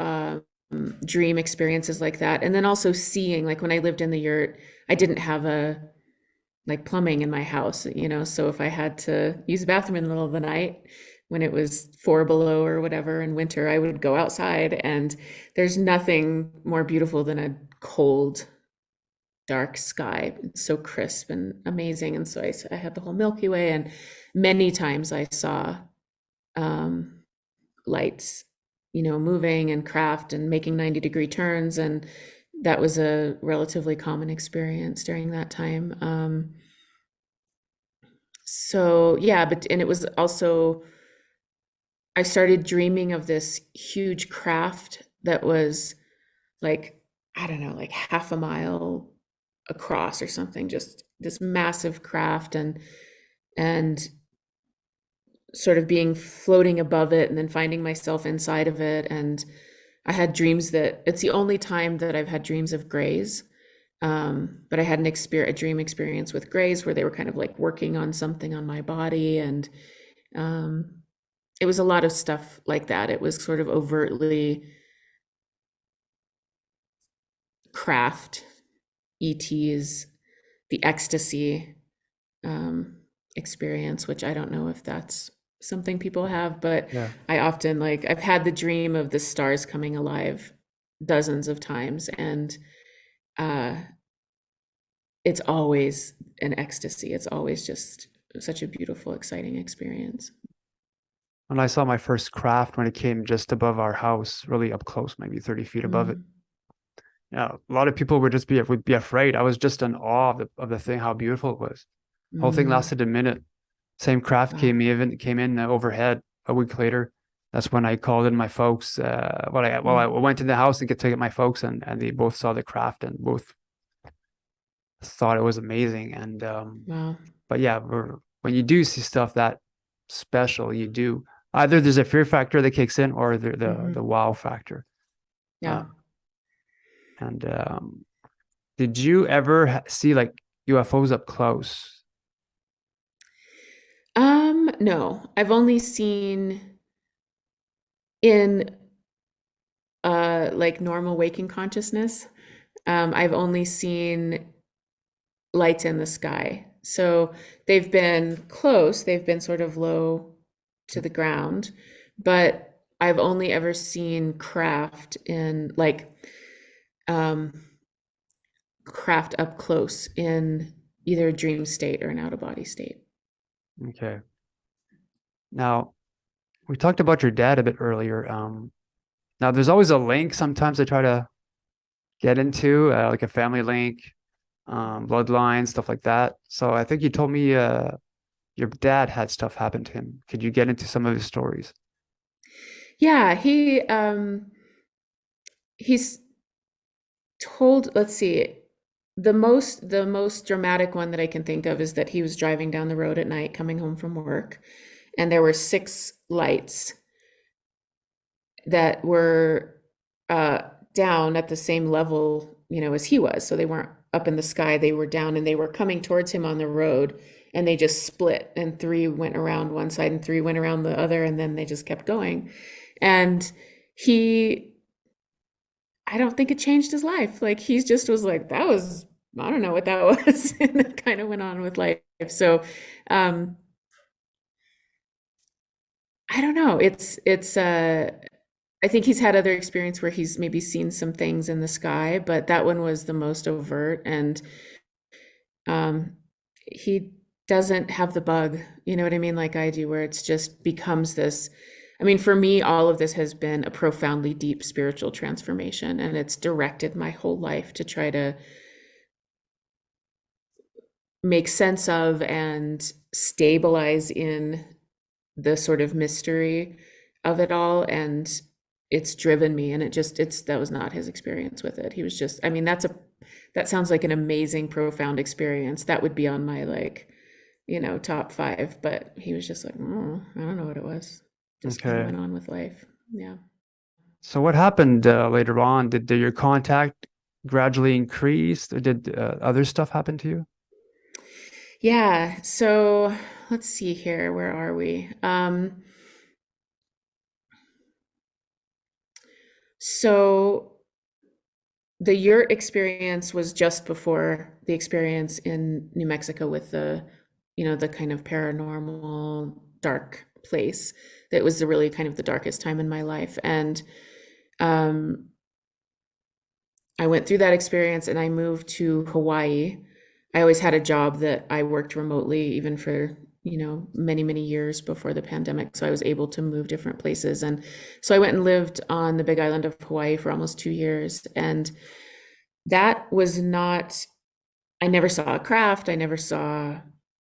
dream experiences like that. And then also seeing, like when I lived in the yurt, I didn't have a like plumbing in my house, so if I had to use a bathroom in the middle of the night when it was 4 below or whatever in winter, I would go outside, and there's nothing more beautiful than a cold, dark sky. It's so crisp and amazing. And so I had the whole Milky Way, and many times I saw lights, moving and craft and making 90-degree turns. And that was a relatively common experience during that time. So yeah, and it was also, I started dreaming of this huge craft that was like, I don't know, like half a mile across or something, just this massive craft, and sort of being floating above it, and then finding myself inside of it. And I had dreams that it's the only time that I've had dreams of grays. But I had a dream experience with grays where they were kind of like working on something on my body. And it was a lot of stuff like that. It was sort of overtly craft, ETs, the ecstasy experience, which I don't know if that's something people have, but Yeah. I often, like, I've had the dream of the stars coming alive dozens of times, and it's always an ecstasy. It's always just such a beautiful, exciting experience. When I saw my first craft when it came just above our house, really up close, maybe 30 feet above it. Mm, Yeah, a lot of people would be afraid. I was just in awe of the thing, how beautiful it was. Whole thing mm, lasted a minute. Same craft wow. came in overhead a week later. That's when I called in my folks. I Mm, went to the house and get my folks, and they both saw the craft and both thought it was amazing. And wow. but yeah, when you do see stuff that special, you do either there's a fear factor that kicks in, or the Hmm. wow factor. Uh, Yeah. and did you ever see like UFOs up close? No, I've only seen in like normal waking consciousness. I've only seen lights in the sky. So they've been close, they've been sort of low to the ground, but I've only ever seen craft in like um, craft up close in either a dream state or an out of body state. Okay. Now, we talked about your dad a bit earlier. Now there's always a link sometimes I try to get into, like a family link, bloodline, stuff like that. So I think you told me your dad had stuff happen to him. Could you get into some of his stories? Yeah, he's told, let's see, the most dramatic one that I can think of is that he was driving down the road at night coming home from work, and there were 6 lights that were uh down at the same level, as he was. So they weren't up in the sky, they were down, and they were coming towards him on the road, and they just split, and 3 went around one side and 3 went around the other, and then they just kept going. And he I don't think it changed his life. Like he just was like, that was, I don't know what that was, and then kind of went on with life. So um I don't know. It's I think he's had other experience where he's maybe seen some things in the sky, but that one was the most overt. And um he doesn't have the bug, you know what I mean, like I do, where it's just becomes this. I mean, for me, all of this has been a profoundly deep spiritual transformation, and it's directed my whole life to try to make sense of and stabilize in the sort of mystery of it all. And it's driven me, and that was not his experience with it. He was just, I mean, that sounds like an amazing, profound experience. That would be on my, like, top 5, but he was just like, I don't know what it was. Just kind of Okay. went on with life. Yeah. So what happened later on? Did your contact gradually increase, or did other stuff happen to you? Yeah. So let's see here. Where are we? So the yurt experience was just before the experience in New Mexico with the kind of paranormal dark place. That was the really kind of the darkest time in my life. And um, I went through that experience and I moved to Hawaii. I always had a job that I worked remotely, even for, many, many years before the pandemic. So I was able to move different places. And so I went and lived on the big island of Hawaii for almost 2 years. And that was not, I never saw a craft. I never saw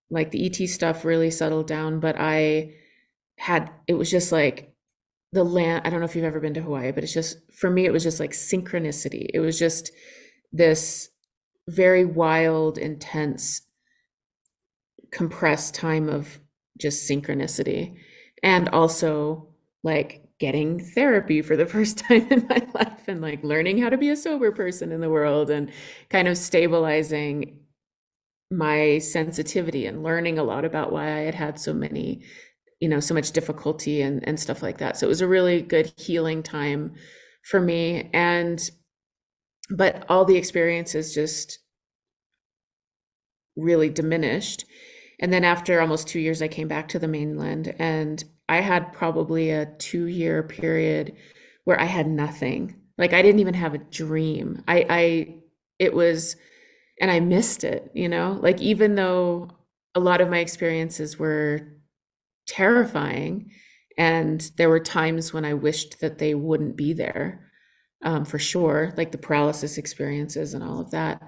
like the ET stuff really settled down, but it was just like the land. I don't know if you've ever been to Hawaii, but it's just, for me, it was just like synchronicity. It was just this very wild, intense, compressed time of just synchronicity. And also like getting therapy for the first time in my life and like learning how to be a sober person in the world and kind of stabilizing my sensitivity and learning a lot about why I had so many, so much difficulty and stuff like that. So it was a really good healing time for me. But all the experiences just really diminished. And then after almost 2 years, I came back to the mainland and I had probably a 2 year period where I had nothing. Like I didn't even have a dream. It was, and I missed it, like even though a lot of my experiences were terrifying and there were times when I wished that they wouldn't be there, for sure, like the paralysis experiences and all of that,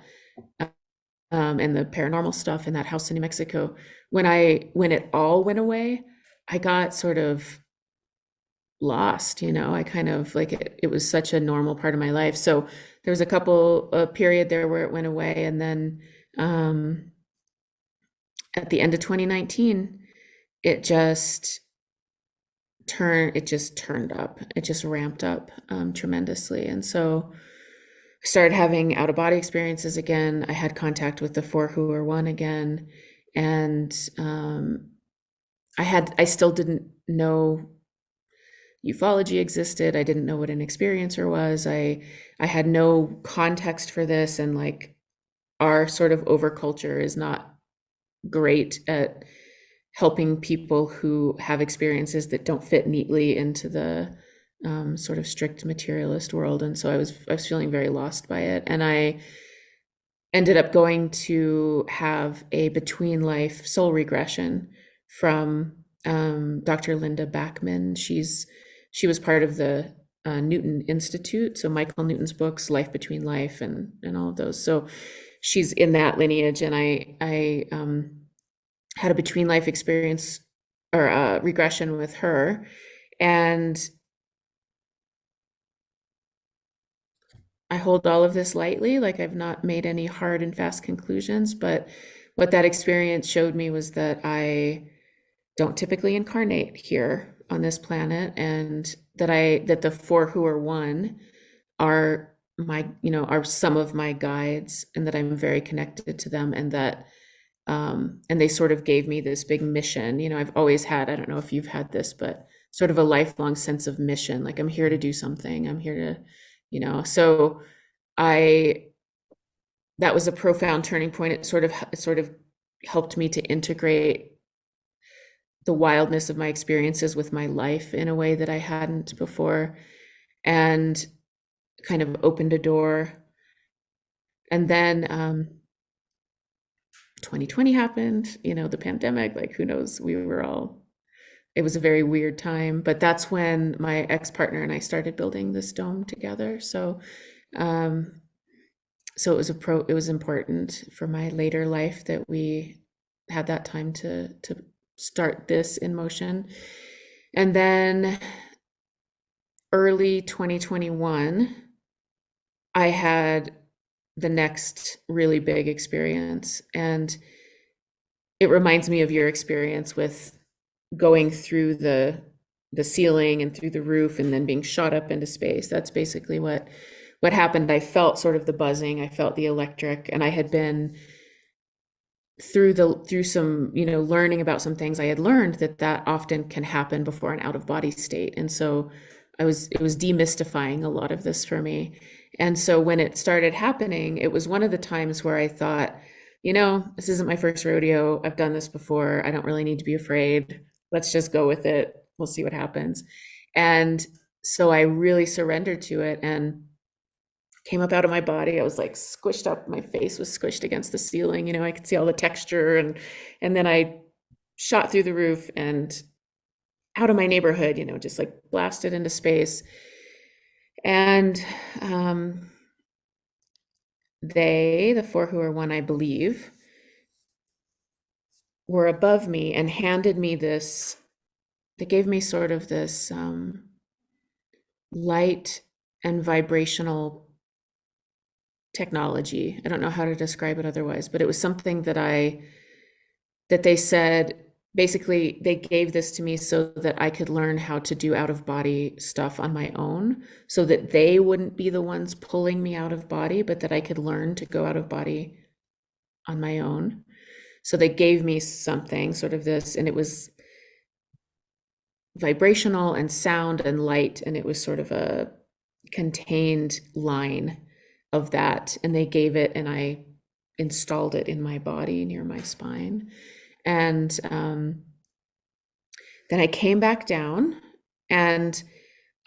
and the paranormal stuff in that house in New Mexico. When it all went away, I got sort of lost, I kind of like it was such a normal part of my life. So there was a period there where it went away. And then at the end of 2019, it just turned up. It just ramped up tremendously. And so I started having out of body experiences again. I had contact with the four who are one again. And I still didn't know ufology existed. I didn't know what an experiencer was. I had no context for this. And like our sort of overculture is not great at helping people who have experiences that don't fit neatly into the sort of strict materialist world. And so I was feeling very lost by it. And I ended up going to have a between life soul regression from Dr. Linda Backman. She was part of the Newton Institute. So Michael Newton's books, Life Between Life and all of those. So she's in that lineage. And I had a between life experience or regression with her. And I hold all of this lightly, like I've not made any hard and fast conclusions, but what that experience showed me was that I don't typically incarnate here on this planet, and that the four who are one are are some of my guides, and that I'm very connected to them, and that and they sort of gave me this big mission. I've always had, I don't know if you've had this, but sort of a lifelong sense of mission. Like I'm here to do something. I'm here to, so that was a profound turning point. It sort of helped me to integrate the wildness of my experiences with my life in a way that I hadn't before, and kind of opened a door. And then 2020 happened, the pandemic, like who knows, it was a very weird time, but that's when my ex-partner and I started building this dome together. So it was important for my later life that we had that time to start this in motion. And then early 2021, I had the next really big experience. And it reminds me of your experience with going through the ceiling and through the roof and then being shot up into space. That's basically what happened. I felt sort of the buzzing, I felt the electric, and I had been through some, learning about some things, I had learned that often can happen before an out of body state. And so it was demystifying a lot of this for me. And so when it started happening, it was one of the times where I thought, this isn't my first rodeo. I've done this before. I don't really need to be afraid. Let's just go with it. We'll see what happens. And so I really surrendered to it and came up out of my body. I was like squished up. My face was squished against the ceiling. I could see all the texture, and then I shot through the roof and out of my neighborhood, just like blasted into space. And the 4-who-are-one, I believe, were above me and handed me this. They gave me sort of this light and vibrational technology. I don't know how to describe it otherwise, but it was something that they said, basically they gave this to me so that I could learn how to do out of body stuff on my own, so that they wouldn't be the ones pulling me out of body, but that I could learn to go out of body on my own. So they gave me something, sort of this, and it was vibrational and sound and light, and it was sort of a contained line of that, and they gave it, and I installed it in my body near my spine. And then I came back down, and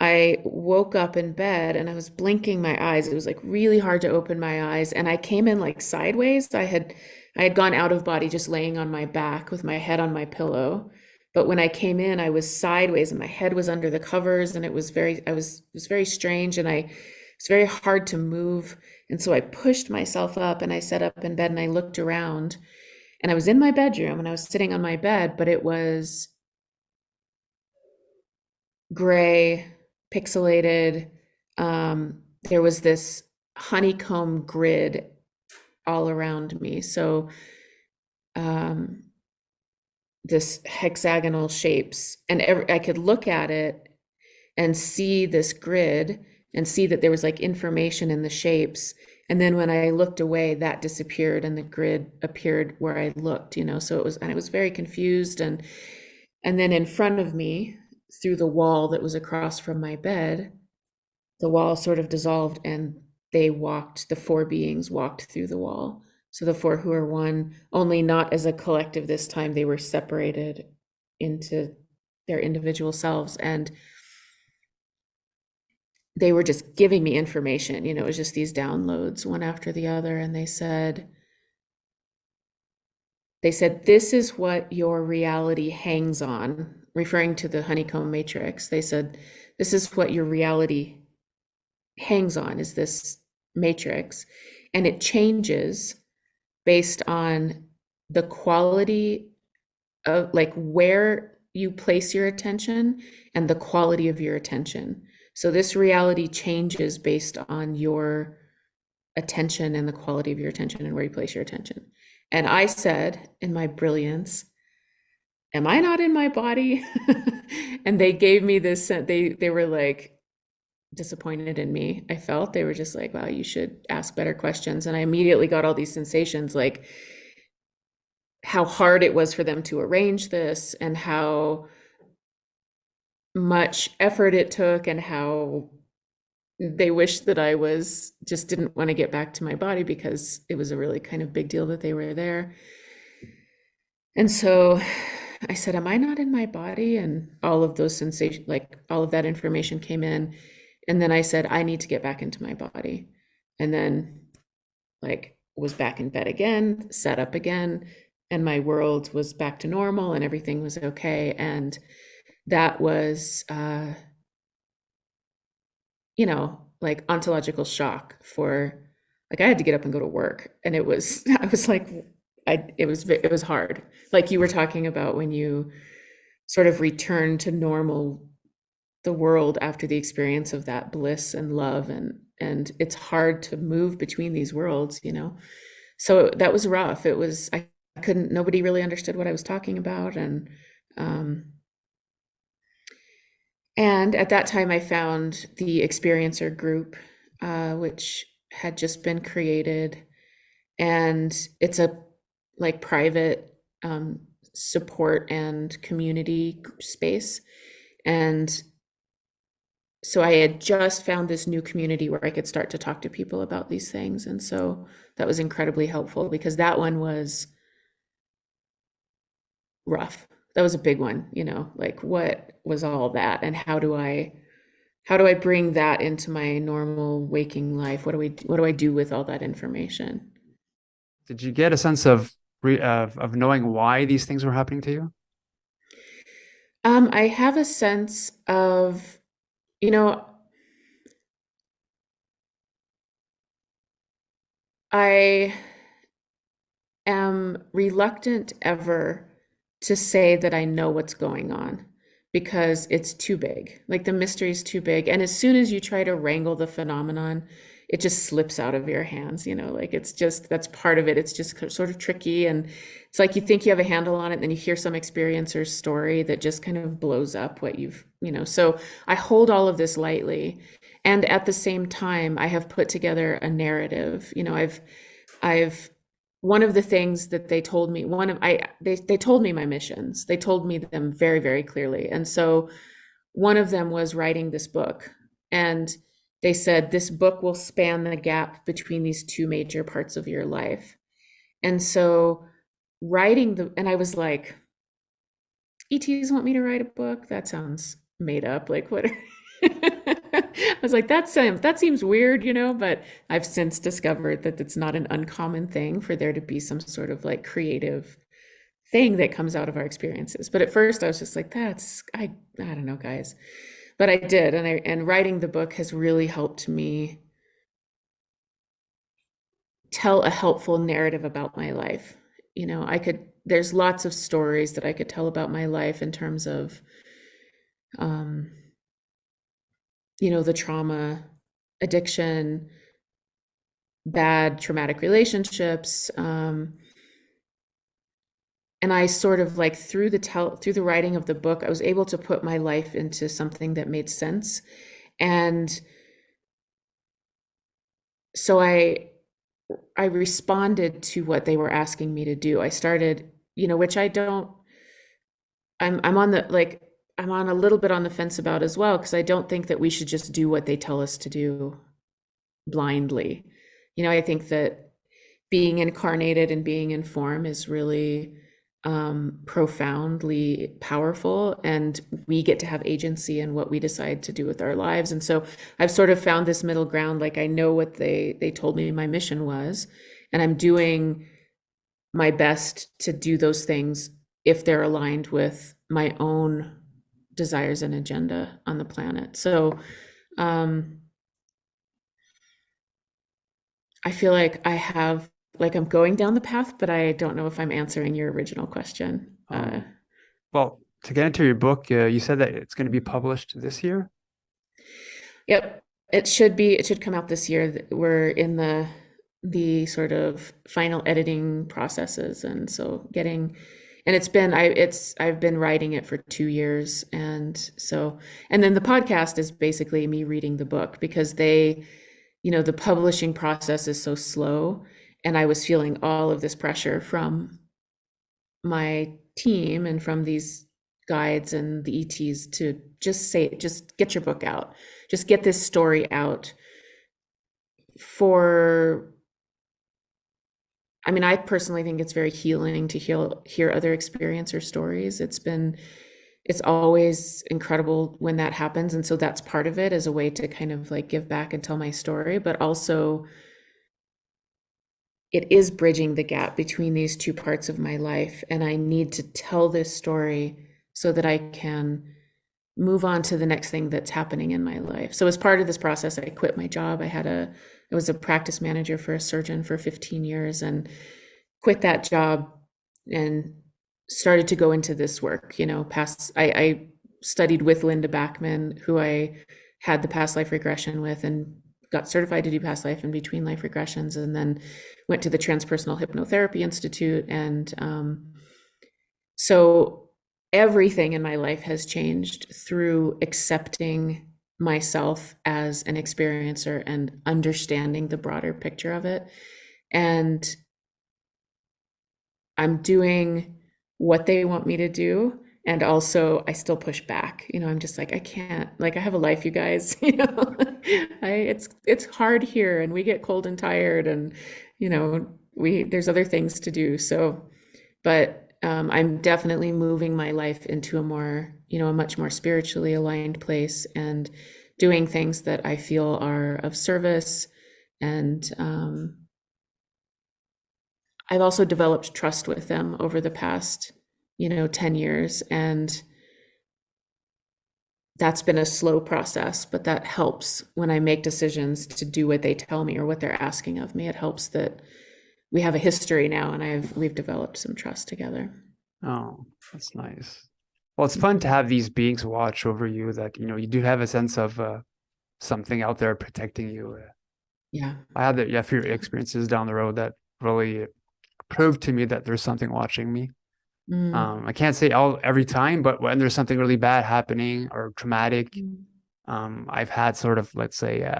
I woke up in bed, and I was blinking my eyes. It was like really hard to open my eyes, and I came in like sideways. I had gone out of body just laying on my back with my head on my pillow. But when I came in, I was sideways and my head was under the covers, and it was very strange, and it's very hard to move. And so I pushed myself up and I sat up in bed and I looked around, and I was in my bedroom and I was sitting on my bed, but it was gray, pixelated. There was this honeycomb grid all around me. So this hexagonal shapes, and I could look at it and see this grid and see that there was like information in the shapes. And then when I looked away, that disappeared and the grid appeared where I looked, so it was, and I was very confused. And then in front of me, through the wall that was across from my bed, the wall sort of dissolved, and the 4 beings walked through the wall. So the 4-who-are-one, only not as a collective this time, they were separated into their individual selves, and they were just giving me information. It was just these downloads one after the other. And they said, this is what your reality hangs on, referring to the honeycomb matrix. They said, this is what your reality hangs on, is this matrix, and it changes based on the quality of, like, where you place your attention and the quality of your attention. So this reality changes based on your attention and the quality of your attention and where you place your attention. And I said, in my brilliance, am I not in my body? And they gave me this, they were like disappointed in me. I felt they were just like, wow, you should ask better questions. And I immediately got all these sensations, like how hard it was for them to arrange this, and how much effort it took, and how they wished that I didn't want to get back to my body, because it was a really kind of big deal that they were there. And so I said, am I not in my body? And all of those sensations, like all of that information came in. And then I said, I need to get back into my body. And then like was back in bed again, sat up again, and my world was back to normal and everything was okay. And that was, like ontological shock for, like, I had to get up and go to work. And it was, I was like, it was hard. Like you were talking about when you sort of return to normal, the world after the experience of that bliss and love, and it's hard to move between these worlds, So that was rough. It was, nobody really understood what I was talking about. And at that time I found the experiencer group, which had just been created, and it's a like private support and community space. And so I had just found this new community where I could start to talk to people about these things. And so that was incredibly helpful because that one was rough. That was a big one, like what was all that and how do I bring that into my normal waking life? What do I do with all that information? Did you get a sense of knowing why these things were happening to you? I have a sense of, you know, I am reluctant ever to say that I know what's going on because it's too big. Like the mystery is too big. And as soon as you try to wrangle the phenomenon, it just slips out of your hands, like it's just, that's part of it. It's just sort of tricky. And it's like you think you have a handle on it, and then you hear some experiencer's story that just kind of blows up what so I hold all of this lightly. And at the same time, I have put together a narrative. I've one of the things that they told me, they told me my missions. They told me them very, very clearly. And so one of them was writing this book. And they said, this book will span the gap between these two major parts of your life. And so and I was like, ETs want me to write a book? That sounds made up. Like what? I was like, that seems weird, but I've since discovered that it's not an uncommon thing for there to be some sort of like creative thing that comes out of our experiences. But at first I was just like, I don't know, guys. But I did, and writing the book has really helped me tell a helpful narrative about my life. There's lots of stories that I could tell about my life in terms of the trauma, addiction, bad traumatic relationships. And I sort of like through the writing of the book, I was able to put my life into something that made sense. And so I responded to what they were asking me to do. I started, which I don't, I'm on the, like, I'm on a little bit on the fence about as well, because I don't think that we should just do what they tell us to do blindly. I think that being incarnated and being in form is really profoundly powerful, and we get to have agency in what we decide to do with our lives. And so I've sort of found this middle ground. Like I know what they told me my mission was, and I'm doing my best to do those things if they're aligned with my own desires and agenda on the planet. So I feel like I'm going down the path, but I don't know if I'm answering your original question. Well, to get into your book, you said that it's going to be published this year. Yep, it should come out this year. We're in the sort of final editing processes, and so I've been writing it for 2 years, and then the podcast is basically me reading the book because the publishing process is so slow, and I was feeling all of this pressure from my team and from these guides and the ETs to just get your book out, just get this story out. I personally think it's very healing to hear other experiencer stories. It's always incredible when that happens. And so that's part of it, as a way to kind of like give back and tell my story, but also it is bridging the gap between these two parts of my life. And I need to tell this story so that I can move on to the next thing that's happening in my life. So as part of this process, I quit my job. I was a practice manager for a surgeon for 15 years and quit that job and started to go into this work. I studied with Linda Backman, who I had the past life regression with, and got certified to do past life and between life regressions, and then went to the Transpersonal Hypnotherapy Institute. And so everything in my life has changed through accepting myself as an experiencer and understanding the broader picture of it. And I'm doing what they want me to do. And also I still push back. I'm just like, I can't, like, I have a life, you guys, it's hard here and we get cold and tired and, there's other things to do. So, but I'm definitely moving my life into a much more spiritually aligned place and doing things that I feel are of service. And I've also developed trust with them over the past, 10 years. And that's been a slow process, but that helps when I make decisions to do what they tell me or what they're asking of me. It helps that we have a history now and we've developed some trust together. Oh, that's nice. Well, it's fun to have these beings watch over you that, you do have a sense of something out there protecting you. Yeah. I had a few Yeah. experiences down the road that really proved to me that there's something watching me. Mm. I can't say every time, but when there's something really bad happening or traumatic, Mm. I've had sort of, let's say,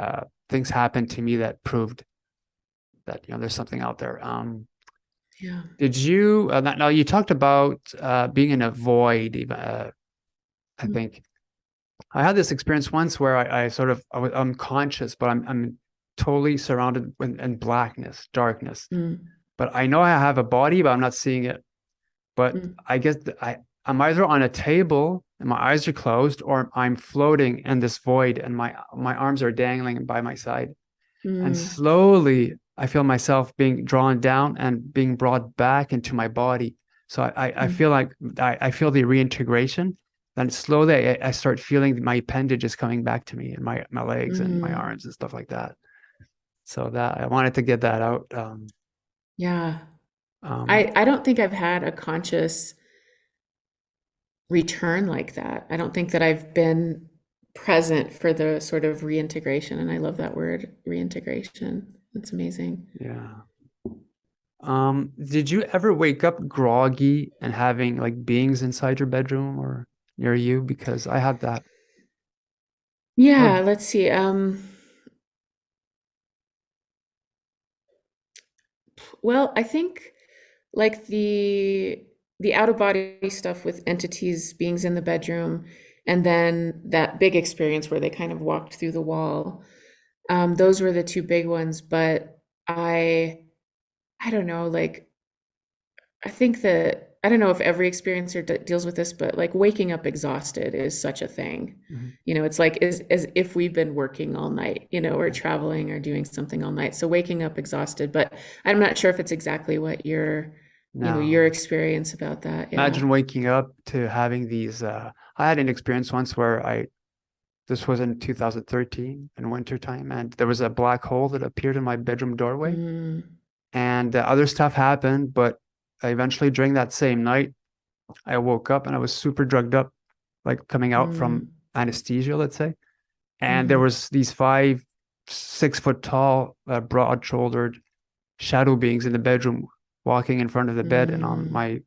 things happen to me that proved that, there's something out there. Yeah. Did you, now you talked about being in a void, I Mm. think. I had this experience once where I was unconscious, but I'm totally surrounded in blackness, darkness. Mm. But I know I have a body, but I'm not seeing it. But Mm. I guess I'm either on a table and my eyes are closed, or I'm floating in this void and my arms are dangling by my side. And Mm. slowly I feel myself being drawn down and being brought back into my body. So I Mm. feel like I feel the reintegration. Then slowly I start feeling my appendages coming back to me and my legs and my Mm. arms and stuff like that. So that I wanted to get that out. Yeah. Um, I don't think I've had a conscious return like that. I don't think that I've been present for the sort of reintegration. And I love that word, reintegration. That's amazing. yeah. Did you ever wake up groggy and having like beings inside your bedroom or near you? Because I had that. Or Yeah, let's see. Well, I think like the out of body stuff with entities, beings in the bedroom, and then that big experience where they kind of walked through the wall. Those were the two big ones, but I don't know, like I think that I don't know if every experiencer deals with this, but like waking up exhausted is such a thing. Mhm. It's like as if we've been working all night, or traveling or doing something all night. So waking up exhausted, but I'm not sure if it's exactly what your No. experience about that. Yeah. Imagine waking up to having these. I had an experience once where this was in 2013 in wintertime, and there was a black hole that appeared in my bedroom doorway, Mm. and other stuff happened. But eventually, during that same night, I woke up and I was super drugged up, like coming out from Mm. anesthesia, let's say. And there Mm. was these 5, 6 foot tall, broad-shouldered shadow beings in the bedroom, walking in front of the bed and on Mm. my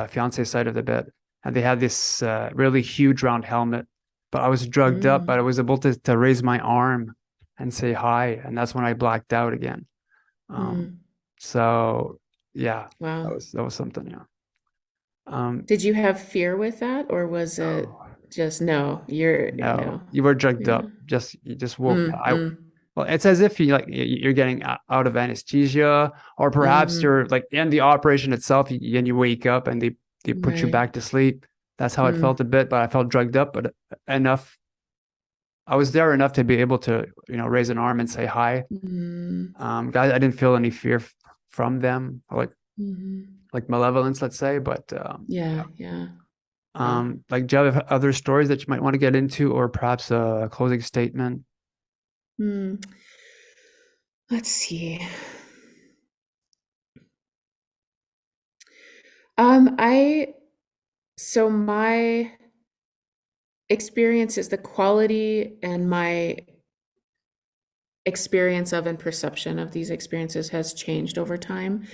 fiance's side of the bed. And they had this really huge round helmet. But I was drugged up, but I Mm. was able to raise my arm and say hi, and that's when I blacked out again. Um, Mm. so yeah, that Wow. was something. Yeah. Um, Did you have fear with that, or was it no, just no? You're no, no. you were drugged Yeah. up. You just woke. Mm. Mm. Well, it's as if you're getting out of anesthesia, or perhaps Mm. you're like in the operation itself, and you wake up and they put you Right. back to sleep. That's how it felt a Mm. bit, but I felt drugged up, but enough. I was there enough to be able to, raise an arm and say hi. Mm. I didn't feel any fear from them, Mhm. like malevolence, let's say. But Yeah, yeah. Wow. like, do you have other stories that you might want to get into, or perhaps a closing statement? Hmm. Let's see. I so my experience is the quality and my experience of and perception of these experiences has changed over time.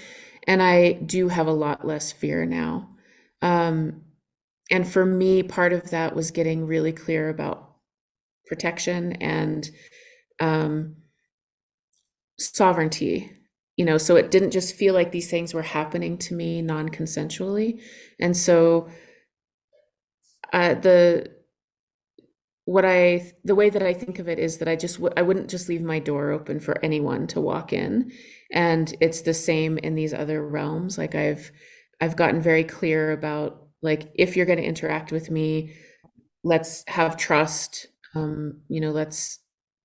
And I do have a lot less fear now. Um, and for me, part of that was getting really clear about protection and um, sovereignty. so it didn't just feel like these things were happening to me non-consensually. And so the way that I think of it is that I wouldn't just leave my door open for anyone to walk in. And it's the same in these other realms. Like I've gotten very clear about, like, if you're going to interact with me, let's have trust. Let's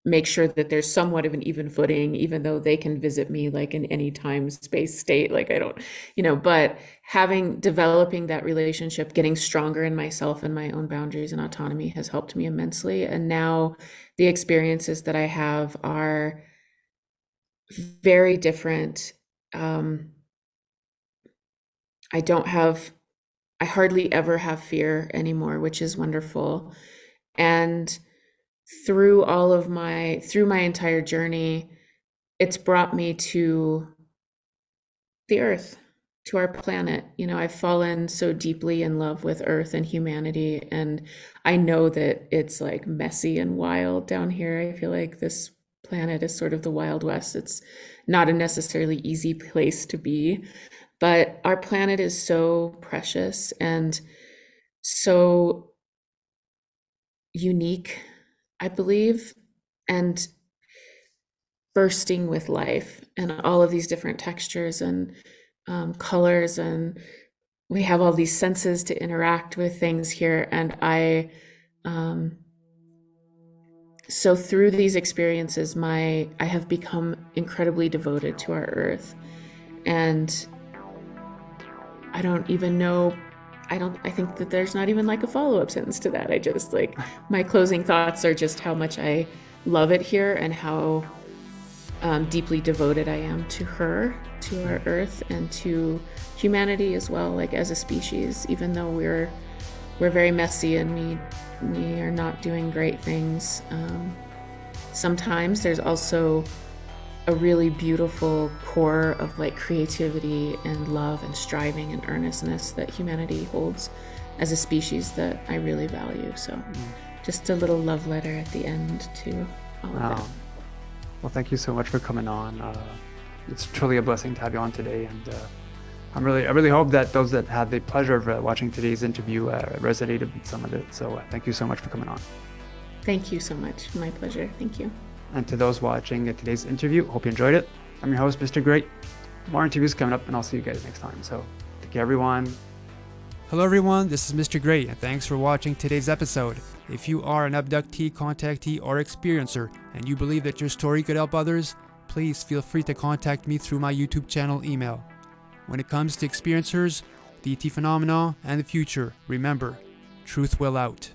make sure that there's somewhat of an even footing, even though they can visit me like in any time, space, state. Like I don't, but developing that relationship, getting stronger in myself and my own boundaries and autonomy has helped me immensely. And now the experiences that I have are very different. I hardly ever have fear anymore, which is wonderful. And through my entire journey, it's brought me to the earth, to our planet. I've fallen so deeply in love with earth and humanity, and I know that it's like messy and wild down here. I feel like this planet is sort of the Wild West. It's not a necessarily easy place to be, but our planet is so precious and so unique, I believe, and bursting with life and all of these different textures and colors, and we have all these senses to interact with things here. And so through these experiences, I have become incredibly devoted to our earth, and I don't even know. I think that there's not even like a follow-up sentence to that. I just like, my closing thoughts are just how much I love it here and how deeply devoted I am to her, to our earth, and to humanity as well, like as a species, even though we're very messy and we are not doing great things. Sometimes there's also a really beautiful core of like creativity and love and striving and earnestness that humanity holds as a species that I really value. So just a little love letter at the end to all of that. Well, thank you so much for coming on. It's truly a blessing to have you on today, and I really hope that those that had the pleasure of watching today's interview resonated with some of it. So thank you so much for coming on. Thank you so much. My pleasure. Thank you. And to those watching today's interview, hope you enjoyed it. I'm your host, Mr. Great. More interviews coming up, and I'll see you guys next time. So take care, everyone. Hello, everyone. This is Mr. Great, and thanks for watching today's episode. If you are an abductee, contactee, or experiencer, and you believe that your story could help others, please feel free to contact me through my YouTube channel email. When it comes to experiencers, the ET phenomena, and the future, remember, truth will out.